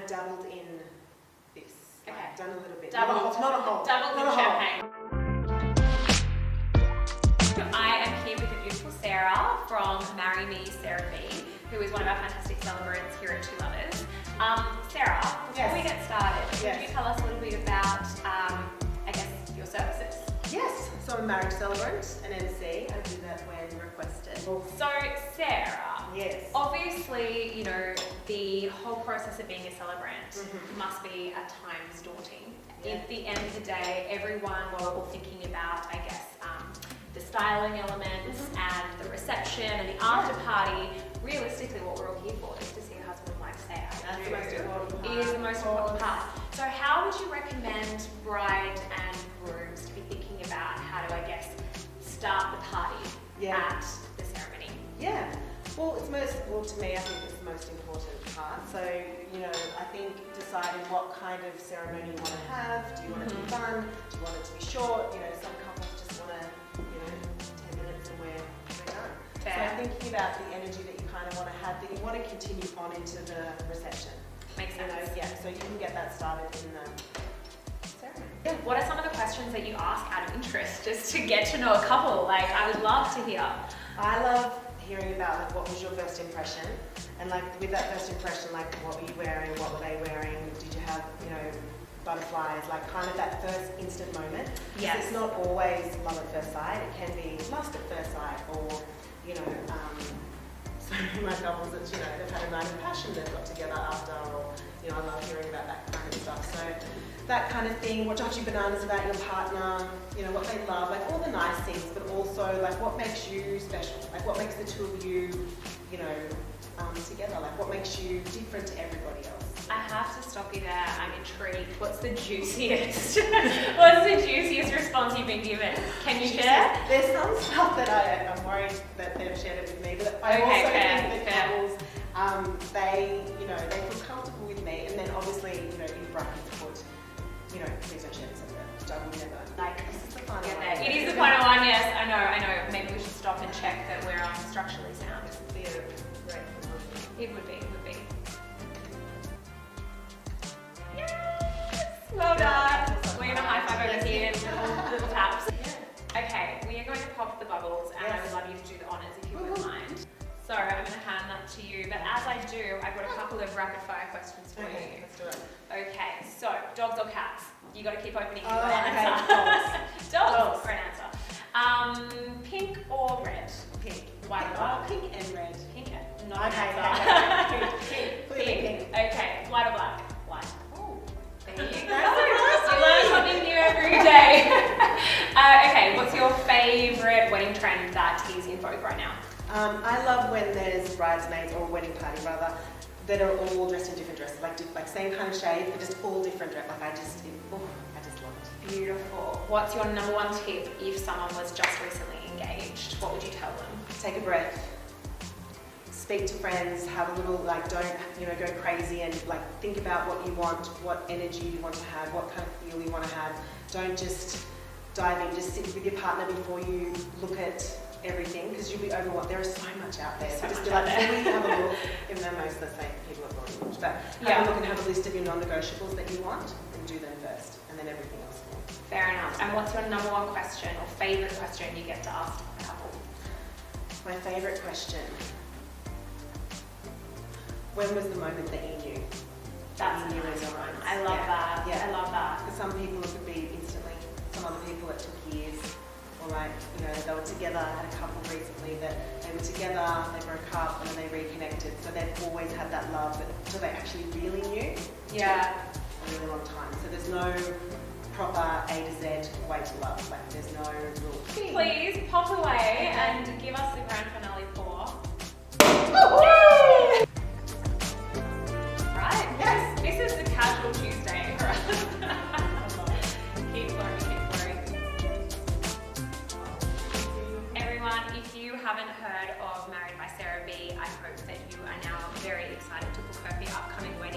of dabbled in this. Okay. Like, done a little bit. Dabbled. Not a whole. Double Not the a whole. champagne. I am here with the beautiful Sarah from Marry Me, Sarah B, who is one of our fantastic celebrants here at Two Lovers. Sarah, before we get started, could you tell us a little bit about, I guess, your services? Yes, so I'm a marriage celebrant, an MC. I do that when requested. So, Sarah, yes, obviously, you know, the whole process of being a celebrant must be at times daunting. Yeah. At the end of the day, everyone, we're all thinking about, I guess, the styling elements and the reception and the after party. Realistically, what we're all here for is to see a husband and wife say I do. that's the most important part. It is the most important part. So how would you recommend bride and grooms to be thinking about how to, I guess, start the party at the ceremony? Yeah. Well, to me, I think it's the most important part. So, you know, I think deciding what kind of ceremony you want to have. Do you want it to be fun? Do you want it to be short? You know, some couples just want to, you know, 10 minutes and we're done. So I'm thinking about the energy that you kind of want to have, that you want to continue on into the reception. Makes sense. You know, yeah, so you can get that started in the ceremony. Yeah. What are some of the questions that you ask out of interest, just to get to know a couple? Like, I would love to hear. I love hearing about, like, what was your first impression, and like with that first impression, like, what were you wearing, what were they wearing, did you have, you know, butterflies, like kind of that first instant moment. Yes. It's not always love at first sight, it can be lust at first sight, or, you know, so my couples that, you know, they've had a night of passion, they've got together after, or, you know, I love hearing about that kind of stuff. So that kind of thing, what drives you bananas about your partner, you know, what they love, like all the nice things, but also like what makes you special, like what makes the two of you, you know, together, like what makes you different to everybody else. I have to stop you there. I'm intrigued. What's the juiciest response you've been given? Can you share? There's some stuff that I'm worried that they've shared it with me, but I also think that couples, they, you know, they feel comfortable with me, and then obviously, you know, in brackets put, you know, please don't share this with them. I will never. Like, this is the final one. It is the final one, yes. I know. Maybe we should stop and check that we're structurally sound. It would be. Yes! Well done. We're going to high five over here, little taps. Okay, we are going to pop the bubbles, and I would love you to do the honours if you wouldn't mind. So I'm going to hand that to you, but as I do, I've got a couple of rapid fire questions for you. Let's do it. Okay, so dogs or cats? You got to keep opening your Okay, answer. Dogs for an answer. Pink or red? Pink. White or black? Pink and red. Pink. Not Okay, an answer. Pink. Okay, white or black? White. Oh, There you go. You learn something new every day. Okay, what's your favourite wedding trend that is in vogue right now? I love when there's bridesmaids, or wedding party rather, that are all dressed in different dresses, like same kind of shade, but just all different dress. Like I just love it. Beautiful. What's your number one tip if someone was just recently engaged? What would you tell them? Take a breath. Speak to friends, have a little, like, don't, you know, go crazy, and like think about what you want, what energy you want to have, what kind of feel you want to have. Don't just dive in, just sit with your partner before you look at everything, because you'll be overwhelmed. There is so much out there. So just be like, before you have a look, even though most of the same people have already looked, but have a look and have a list of your non-negotiables that you want, and do them first, and then everything else. Fair enough. And what's your number one question or favourite question you get to ask a couple? My favourite question. When was the moment that you knew? That's a nice one. I love that. Yeah. I love that. For some people it could be instantly. Some other people it took years. Or like, you know, they were together. I had a couple recently that they were together, they broke up, and then they reconnected. So they've always had that love, but until they actually really knew, yeah, a really long time. So there's no proper A to Z way to love. Like there's no rule. Please pop away and give us the grand finale pour. Right? Yes. This is the casual Tuesday for us. Keep flowing. Everyone, if you haven't heard of Married by Sarah B, I hope that you are now very excited to book her for your upcoming wedding.